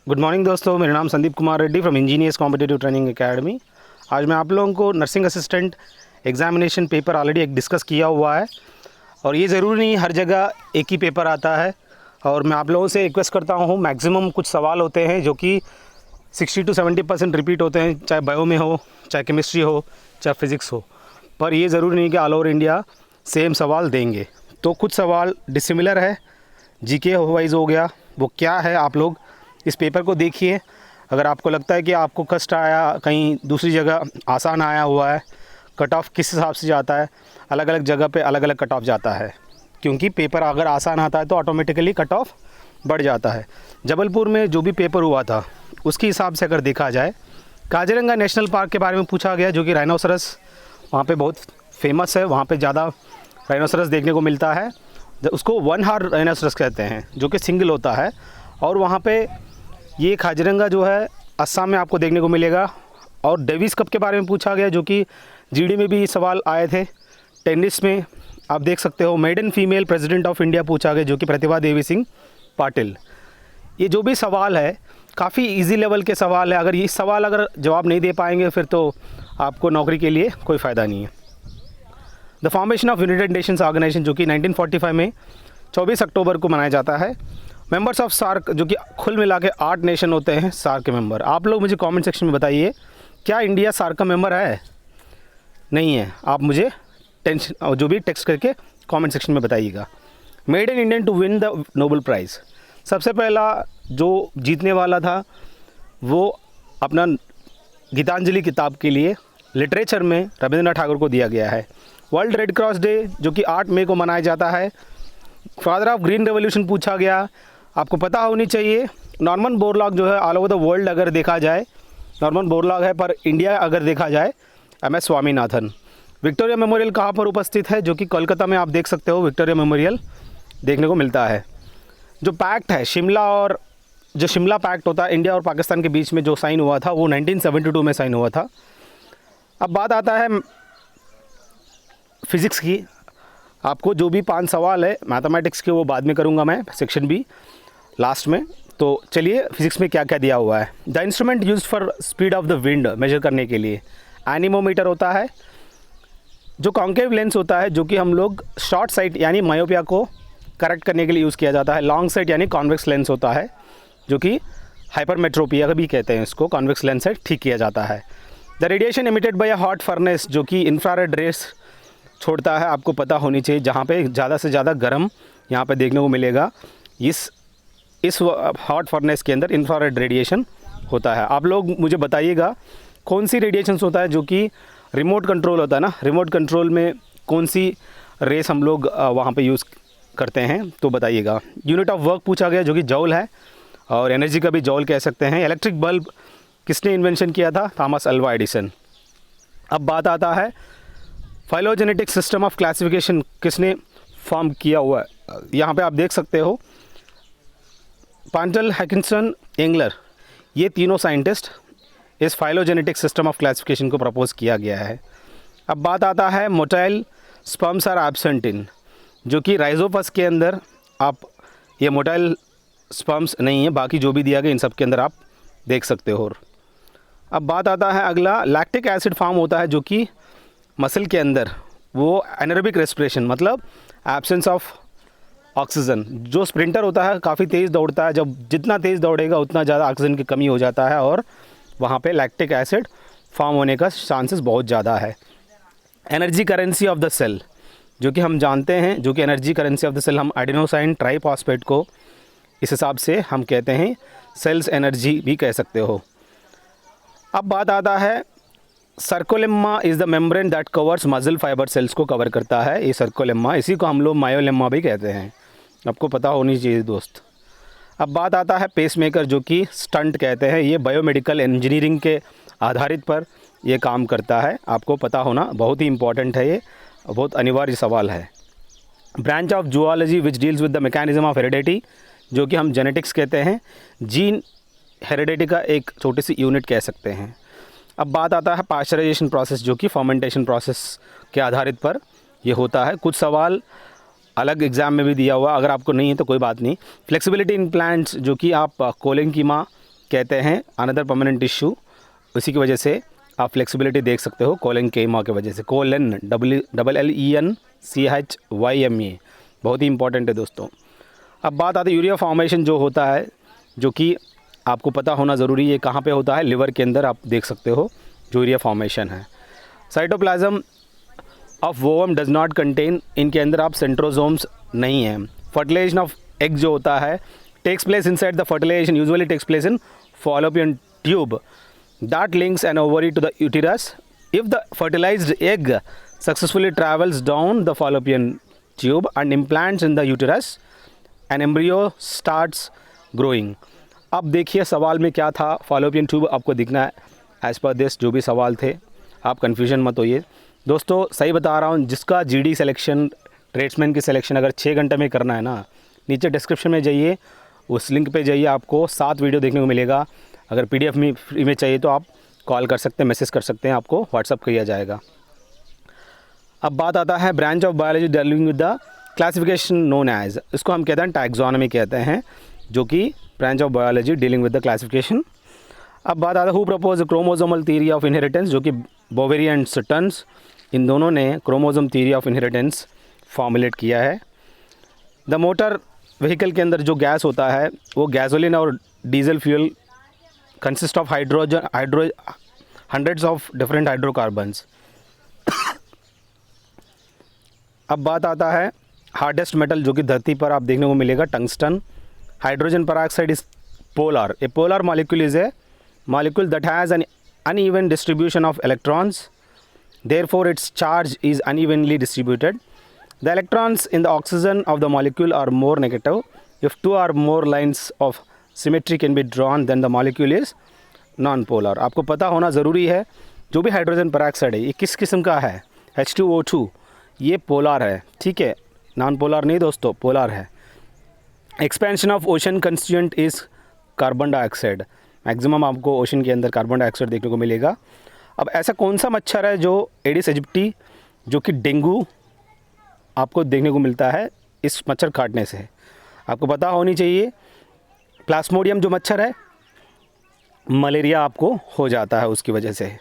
Good morning दोस्तों, मेरा नाम Sandeep Kumar Reddy from engineers competitive training academy. आज मैं आप लोगों को nursing assistant examination paper already एक डिस्कस किया हुआ है और ये ज़रूरी नहीं हर जगह एक ही पेपर आता है। और मैं आप लोगों से रिक्वेस्ट करता हूँ, मैक्सिमम कुछ सवाल होते हैं जो कि 60 to 70% रिपीट होते हैं, चाहे बायो में हो, चाहे केमिस्ट्री हो, चाहे फिज़िक्स हो। पर ये ज़रूरी नहीं कि ऑल ओवर इंडिया सेम सवाल देंगे। तो कुछ सवाल डिसिमिलर है, जीके वाइज हो गया, वो क्या है आप लोग इस पेपर को देखिए। अगर आपको लगता है कि आपको कष्ट आया, कहीं दूसरी जगह आसान आया हुआ है, कट ऑफ किस हिसाब से जाता है, अलग अलग जगह पे अलग अलग कट ऑफ जाता है, क्योंकि पेपर अगर आसान आता है तो ऑटोमेटिकली कट ऑफ बढ़ जाता है। जबलपुर में जो भी पेपर हुआ था उसके हिसाब से अगर देखा जाए, काजीरंगा नेशनल पार्क के बारे में पूछा गया, जो कि राइनोसरस वहाँ पे बहुत फेमस है, वहाँ पे ज़्यादा राइनोसरस देखने को मिलता है। उसको वन हार्न राइनोसरस कहते हैं, जो कि सिंगल होता है। और वहाँ पे ये काजीरंगा जो है असम में आपको देखने को मिलेगा। और डेविस कप के बारे में पूछा गया, जो कि जीडी में भी सवाल आए थे। टेनिस में आप देख सकते हो maiden female president of India पूछा गया, जो कि प्रतिभा देवी सिंह पाटिल। ये जो भी सवाल है काफ़ी इजी लेवल के सवाल है। अगर ये सवाल अगर जवाब नहीं दे पाएंगे फिर तो आपको नौकरी के लिए कोई फ़ायदा नहीं है। The formation of United Nations organisation, जो कि 1945 में 24 अक्टूबर को मनाया जाता है। मेंबर्स ऑफ सार्क, जो कि कुल मिला के 8 नेशन होते हैं सार्क के मेंबर। आप लोग मुझे कमेंट सेक्शन में बताइए, क्या इंडिया सार्क का मेंबर है? नहीं है? आप मुझे टेंशन जो भी टेक्स्ट करके कमेंट सेक्शन में बताइएगा। Made in Indian to win the Nobel prize, सबसे पहला जो जीतने वाला था वो अपना गीतांजलि किताब के लिए लिटरेचर में रविंद्रनाथ ठाकुर को दिया गया है। वर्ल्ड रेड क्रॉस डे, जो कि 8 मई को मनाया जाता है। फादर ऑफ ग्रीन रेवोल्यूशन पूछा गया, आपको पता होनी चाहिए। नॉर्मन बोरलॉग जो है ऑल ओवर द वर्ल्ड अगर देखा जाए, नॉर्मन बोरलॉग है, पर इंडिया अगर देखा जाए MS स्वामीनाथन। विक्टोरिया मेमोरियल कहाँ पर उपस्थित है? जो कि कोलकाता में आप देख सकते हो विक्टोरिया मेमोरियल देखने को मिलता है। जो पैक्ट है शिमला, और जो शिमला पैक्ट होता है इंडिया और पाकिस्तान के बीच में जो साइन हुआ था, वो 1972 में साइन हुआ था। अब बात आता है फिज़िक्स की। आपको जो भी 5 सवाल है मैथमेटिक्स के वो बाद में करूँगा मैं, सेक्शन बी लास्ट में। तो चलिए फिज़िक्स में क्या क्या दिया हुआ है। The instrument used for speed of the wind measure करने के लिए एनीमोमीटर होता है। जो कॉन्केव लेंस होता है, जो कि हम लोग शॉर्ट साइट यानी मायोपिया को करेक्ट करने के लिए यूज़ किया जाता है। लॉन्ग साइट यानी कॉन्वेक्स लेंस होता है, जो कि हाइपरमेट्रोपिया भी कहते हैं इसको, कॉन्वेक्स लेंस से ठीक किया जाता है। The radiation emitted by a hot furnace, जो कि इंफ्रारेड रेस छोड़ता है, आपको पता होनी चाहिए। जहाँ पे ज़्यादा से ज़्यादा गर्म यहाँ पे देखने को मिलेगा, इस हॉट फर्नेस के अंदर इंफ्रारेड रेडिएशन होता है। आप लोग मुझे बताइएगा कौन सी रेडिएशंस होता है जो कि रिमोट कंट्रोल होता है ना, रिमोट कंट्रोल में कौन सी रेस हम लोग वहाँ पे यूज़ करते हैं, तो बताइएगा। यूनिट ऑफ वर्क पूछा गया, जो कि जॉल है, और एनर्जी का भी जॉल कह सकते हैं। इलेक्ट्रिक बल्ब किसने इन्वेंशन किया था? Thomas Alva Edison. अब बात आता है फाइलोजेनेटिक सिस्टम ऑफ क्लासिफिकेशन किसने फॉर्म किया हुआ है? यहाँ पे आप देख सकते हो पांटल, हैकिंसन, एंगलर, ये तीनों साइंटिस्ट इस फाइलोजेनेटिक सिस्टम ऑफ क्लासिफिकेशन को प्रपोज किया गया है। अब बात आता है motile sperms are absent in, जो कि राइजोपस के अंदर आप ये मोटाइल स्पर्म्स नहीं है, बाकी जो भी दिया गया इन सब के अंदर आप देख सकते हो। अब बात आता है अगला, लैक्टिक एसिड फॉर्म होता है जो कि मसल के अंदर, वो एनारोबिक रेस्पिरेशन मतलब एब्सेंस ऑफ ऑक्सीजन। जो स्प्रिंटर होता है काफ़ी तेज़ दौड़ता है, जब जितना तेज़ दौड़ेगा उतना ज़्यादा ऑक्सीजन की कमी हो जाता है और वहाँ पे लैक्टिक एसिड फॉर्म होने का चांसेस बहुत ज़्यादा है। Energy currency of the cell, जो कि हम जानते हैं, जो कि energy currency of the cell हम एडेनोसाइन ट्राइफॉस्फेट को इस हिसाब से हम कहते हैं सेल्स एनर्जी भी कह सकते हो। अब बात आता है sarcolemma is the membrane that covers muscle fibre cells को कवर करता है ये सर्कोलेम्मा, इसी को हम लोग मायोलेम्मा भी कहते हैं, आपको पता होनी चाहिए दोस्त। अब बात आता है पेसमेकर, जो कि स्टंट कहते हैं, ये बायोमेडिकल इंजीनियरिंग के आधारित पर ये काम करता है, आपको पता होना बहुत ही इंपॉर्टेंट है, ये बहुत अनिवार्य सवाल है। Branch of zoology which deals with the mechanism of heredity, जो कि हम जेनेटिक्स कहते हैं, जीन हेरिडिटी का एक छोटी सी यूनिट कह सकते हैं। अब बात आता है पास्चराइजेशन प्रोसेस, जो कि फर्मेंटेशन प्रोसेस के आधारित पर ये होता है। कुछ सवाल अलग एग्ज़ाम में भी दिया हुआ, अगर आपको नहीं है तो कोई बात नहीं। फ्लेक्सिबिलिटी इन प्लांट्स, जो कि आप कोलिंकीमा कहते हैं अनदर परमानेंट टिश्यू, उसी की वजह से आप फ्लेक्सिबिलिटी देख सकते हो कोलेनकाइमा की वजह से। कोलेन WLENCHYMA बहुत ही इंपॉर्टेंट है दोस्तों। अब बात आती है यूरिया फॉर्मेशन जो होता है, जो कि आपको पता होना ज़रूरी है कहाँ पे होता है, लिवर के अंदर आप देख सकते हो जो यूरिया फॉर्मेशन है। Cytoplasm of ovum does not contain, इनके अंदर आप सेंट्रोजोम्स नहीं हैं। फर्टिलाइजेशन ऑफ एग जो होता है takes place inside the fertilisation usually takes place in fallopian tube that links an ovary to the uterus. If the fertilized egg successfully travels down the fallopian tube and implants in the uterus, an embryo starts growing. अब देखिए सवाल में क्या था, Fallopian tube आपको दिखना है as per this, जो भी सवाल थे आप कन्फ्यूजन मत होइए दोस्तों। सही बता रहा हूँ, जिसका GD सिलेक्शन, ट्रेड्समैन की सिलेक्शन अगर 6 घंटे में करना है ना, नीचे डिस्क्रिप्शन में जाइए, उस लिंक पे जाइए, आपको 7 वीडियो देखने को मिलेगा। अगर PDF में फ्री में चाहिए तो आप कॉल कर सकते हैं, मैसेज कर सकते हैं, आपको व्हाट्सअप किया जाएगा। अब बात आता है branch of biology dealing with the classification known as, इसको हम कहते हैं टैक्सोनॉमी कहते हैं, जो कि branch of biology dealing with the classification. अब बात आता है who propose chromosomal theory of inheritance, जो कि बोवेरी एंड सटन्स, इन दोनों ने chromosome theory of inheritance formulate किया है। द मोटर व्हीकल के अंदर जो गैस होता है वो गैसोलिन और diesel fuel consist of hundreds of different hydrocarbons. अब बात आता है हार्डेस्ट मेटल जो कि धरती पर आप देखने को मिलेगा, tungsten. Hydrogen peroxide is polar, A polar molecule is a molecule that has an uneven distribution of electrons, therefore its charge is unevenly distributed. The electrons in the oxygen of the molecule are more negative. If 2 or more lines of symmetry can be drawn, then the molecule is non-polar. आपको पता होना ज़रूरी है, जो भी hydrogen peroxide है ये किस किस्म का है, H2O2, ये पोलर है, ठीक है, नॉन पोलर नहीं दोस्तों, पोलर है। Expansion of ocean constituent is carbon dioxide, maximum आपको ओशन के अंदर कार्बन डाइऑक्साइड देखने को मिलेगा। अब ऐसा कौन सा मच्छर है जो एडिस एजिप्टी, जो कि डेंगू आपको देखने को मिलता है इस मच्छर काटने से, आपको पता होनी चाहिए। प्लास्मोडियम जो मच्छर है, मलेरिया आपको हो जाता है उसकी वजह से।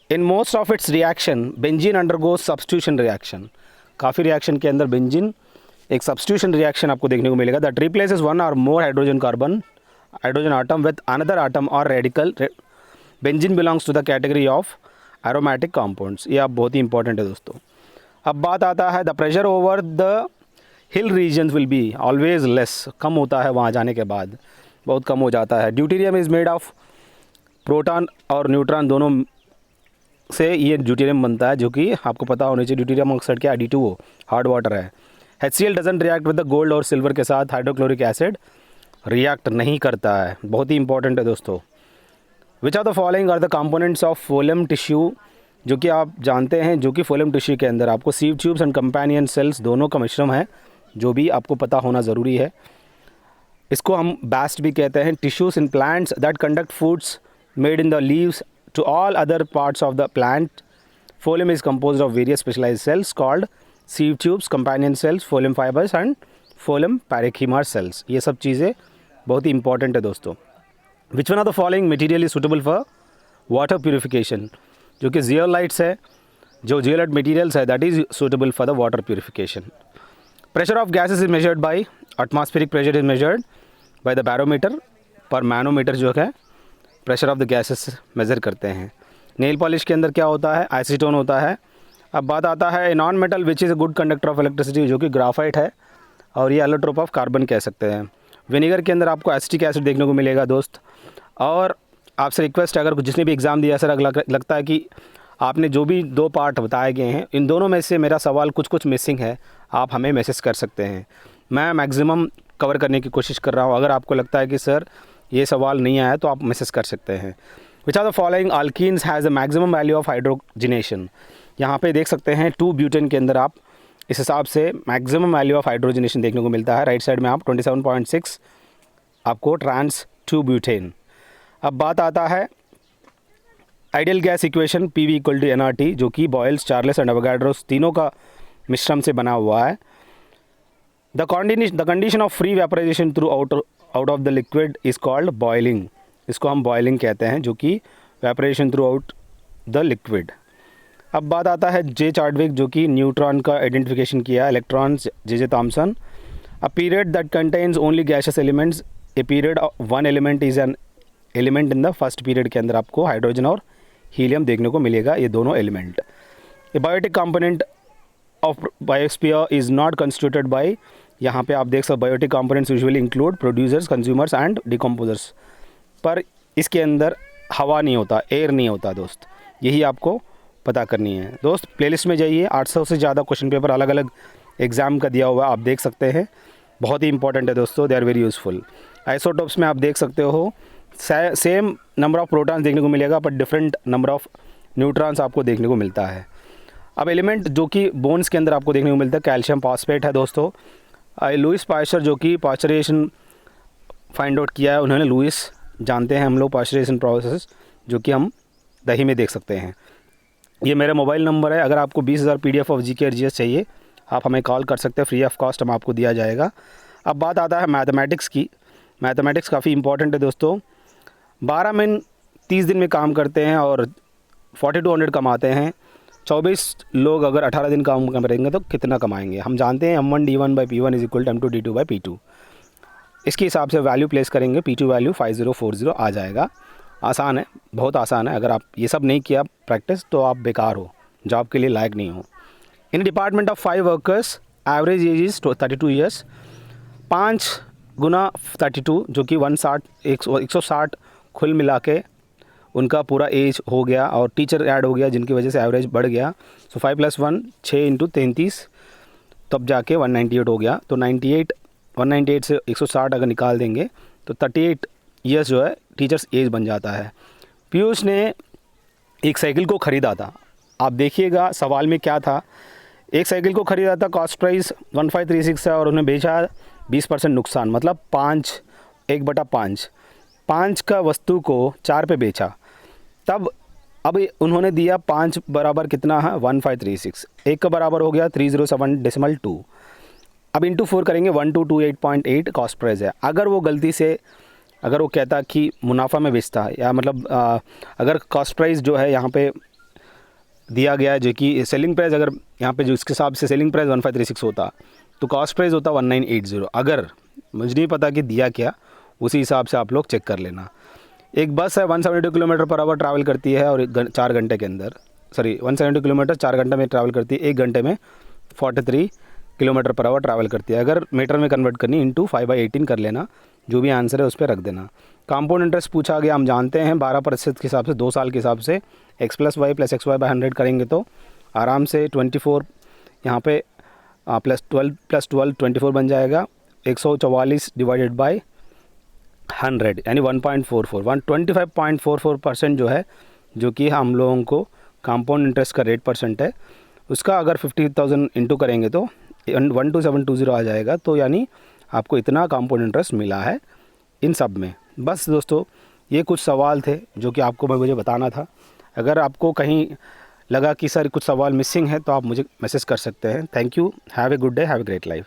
In most of its reaction benzene undergoes substitution reaction, काफ़ी रिएक्शन के अंदर बेंजीन एक सब्स्टिट्यूशन रिएक्शन आपको देखने को मिलेगा। That replaces 1 or more hydrogen atom with another atom or radical. Benzene belongs to the category of aromatic compounds, ये आप बहुत ही इंपॉर्टेंट है दोस्तों। अब बात आता है the pressure over the hill regions will be always less, कम होता है वहाँ जाने के बाद, बहुत कम हो जाता है। Deuterium is made of proton और न्यूट्रॉन दोनों से ये ड्यूटेरियम बनता है, जो कि आपको पता होना चाहिए। ड्यूटेरियम ऑक्साइड के H2O हार्ड वाटर है। HCl doesn't react with the gold और सिल्वर के साथ हाइड्रोक्लोरिक एसिड रिएक्ट नहीं करता है, बहुत ही इंपॉर्टेंट है दोस्तों। Which are the following are the components of phloem tissue, जो कि आप जानते हैं, जो कि फोलम टिश्यू के अंदर आपको sieve tubes and companion cells दोनों का मिश्रण है, जो भी आपको पता होना ज़रूरी है। इसको हम बास्ट भी कहते हैं। Tissues in plants that conduct foods made in the leaves to all other parts of the plant. Phloem is composed of various specialised cells called sieve tubes, companion cells, phloem fibres and phloem parenchyma cells. ये सब चीज़ें बहुत ही important है दोस्तों। Which one of the following material is suitable for water purification, जो कि zeolites है, जो जियोलाइट मटेरियल्स है that is suitable for the water purification. Pressure of gases is measured by atmospheric pressure is measured by the barometer पर manometer, जो है pressure of the gases measure करते हैं। नेल पॉलिश के अंदर क्या होता है, एसीटोन होता है। अब बात आता है non metal which is a good conductor of electricity, जो कि ग्राफाइट है और ये एलोट्रोप ऑफ कार्बन कह सकते हैं। विनेगर के अंदर आपको एसिटिक एसिड देखने को मिलेगा दोस्त। और आपसे रिक्वेस्ट है, अगर जिसने भी एग्ज़ाम दिया सर लगता है कि आपने जो भी 2 पार्ट बताए गए हैं इन दोनों में से मेरा सवाल कुछ मिसिंग है, आप हमें मैसेज कर सकते हैं, मैं मैक्सिमम कवर करने की कोशिश कर रहा हूँ। अगर आपको लगता है कि सर ये सवाल नहीं आया तो आप मैसेज कर सकते हैं। Which are the following alkenes has a maximum value of hydrogenation, यहाँ पे देख सकते हैं 2 ब्यूटेन के अंदर आप इस हिसाब से मैक्सिमम वैल्यू ऑफ हाइड्रोजनेशन देखने को मिलता है। राइट साइड में आप 27.6 आपको ट्रांस 2 ब्यूटेन। अब बात आता है ideal gas equation PV = nRT, जो कि बॉयल्स, चार्ल्स एंड एवोगाड्रोस तीनों का मिश्रण से बना हुआ है। The condition of free vaporisation throughout of the liquid is called boiling. इसको हम बॉयलिंग कहते हैं, जो कि vaporation throughout the liquid. अब बात आता है जे चार्डविक, जो कि न्यूट्रॉन का आइडेंटिफिकेशन किया, electrons J Thomson. A period that contains only gaseous elements, a period one element is an element in the first period के अंदर आपको हाइड्रोजन और हीलियम देखने को मिलेगा, ये दोनों element. Abiotic component of biosphere is not constituted by, यहाँ पे आप देख सकते biotic components usually include producers, consumers and decomposers, पर इसके अंदर हवा नहीं होता, एयर नहीं होता दोस्त, यही आपको पता करनी है। दोस्त प्लेलिस्ट में जाइए, 800 से ज़्यादा क्वेश्चन पेपर अलग अलग एग्ज़ाम का दिया हुआ आप देख सकते हैं, बहुत ही इंपॉर्टेंट है दोस्तों, they are very useful. Isotopes में आप देख सकते हो सेम नंबर ऑफ प्रोटॉन्स देखने को मिलेगा, पर डिफरेंट नंबर ऑफ न्यूट्रॉन्स आपको देखने को मिलता है। अब एलिमेंट जो कि बोन्स के अंदर आपको देखने को मिलता है, कैल्शियम फॉस्फेट है दोस्तों। लुइस पास्चर जो कि पास्चरेशन फाइंड आउट किया है उन्होंने, लुइस जानते हैं हम लोग पास्चरेशन प्रोसेस, जो कि हम दही में देख सकते हैं। ये मेरा मोबाइल नंबर है, अगर आपको 20,000 PDF ऑफ GK और GS चाहिए आप हमें कॉल कर सकते हैं, फ्री ऑफ कॉस्ट हम आपको दिया जाएगा। अब बात आता है मैथमेटिक्स की। मैथमेटिक्स काफ़ी इंपॉर्टेंट है दोस्तों। 12 महीने 30 दिन में काम करते हैं और 4200 कमाते हैं। 24 लोग अगर 18 दिन काम करेंगे तो कितना कमाएंगे? हम जानते हैं M1D1/P1 is equal to M2D2/P2। इसके हिसाब से वैल्यू प्लेस करेंगे, P2 वैल्यू 5040 आ जाएगा। आसान है, बहुत आसान है। अगर आप ये सब नहीं किया प्रैक्टिस तो आप बेकार हो, जॉब के लिए लायक नहीं हो। In department of 5 workers average age is 32 years. 5 गुना 32 जो कि 160 खुल मिला के उनका पूरा एज हो गया, और टीचर ऐड हो गया जिनकी वजह से एवरेज बढ़ गया। सो 5 + 1 6 × 33 तब जाके 198 हो गया। तो 198 से 160 अगर निकाल देंगे तो 38 ईयर्स जो है टीचर्स एज बन जाता है। पीयूष ने एक साइकिल को ख़रीदा था, आप देखिएगा सवाल में क्या था। एक साइकिल को ख़रीदा था, कॉस्ट प्राइस 1536 है और उन्हें बेचा 20% नुकसान, मतलब 1/5 5 का वस्तु को 4 पे बेचा। तब अब उन्होंने दिया 5 बराबर कितना है 1536, 1 का बराबर हो गया 307.2। अब इंटू 4 करेंगे 1228.8 कॉस्ट प्राइस है। अगर वो गलती से अगर वो कहता कि मुनाफा में बेचता है, या मतलब अगर कॉस्ट प्राइस जो है यहाँ पे दिया गया है, जो कि सेलिंग प्राइस अगर यहाँ पे जो इसके हिसाब से सेलिंग प्राइस 1536 होता तो कॉस्ट प्राइस होता 1980। अगर मुझे नहीं पता कि दिया क्या, उसी हिसाब से आप लोग चेक कर लेना। एक बस है 172 km/h ट्रैवल करती है और 4 घंटे के अंदर 172 किलोमीटर 4 घंटे में ट्रैवल करती है, 1 घंटे में 43 km/h ट्रैवल करती है। अगर मीटर में कन्वर्ट करनी इंटू 5/18 कर लेना, जो भी आंसर है उस पर रख देना। कंपाउंड इंटरेस्ट पूछा गया, हम जानते हैं 12% के हिसाब से 2 साल के हिसाब से x + y + xy/100 करेंगे तो आराम से 24 यहाँ पे +12 + 12 24 बन जाएगा। 144 डिवाइडेड बाय 100 यानी 1.44 125.44% जो है, जो कि हम लोगों को कंपाउंड इंटरेस्ट का रेट परसेंट है, उसका अगर 50,000 इंटू करेंगे तो 12720 आ जाएगा। तो यानी आपको इतना कंपाउंड इंटरेस्ट मिला है इन सब में। बस दोस्तों ये कुछ सवाल थे जो कि आपको मुझे बताना था। अगर आपको कहीं लगा कि सर कुछ सवाल मिसिंग है तो आप मुझे मैसेज कर सकते हैं। Thank you, have a good day, have a great life.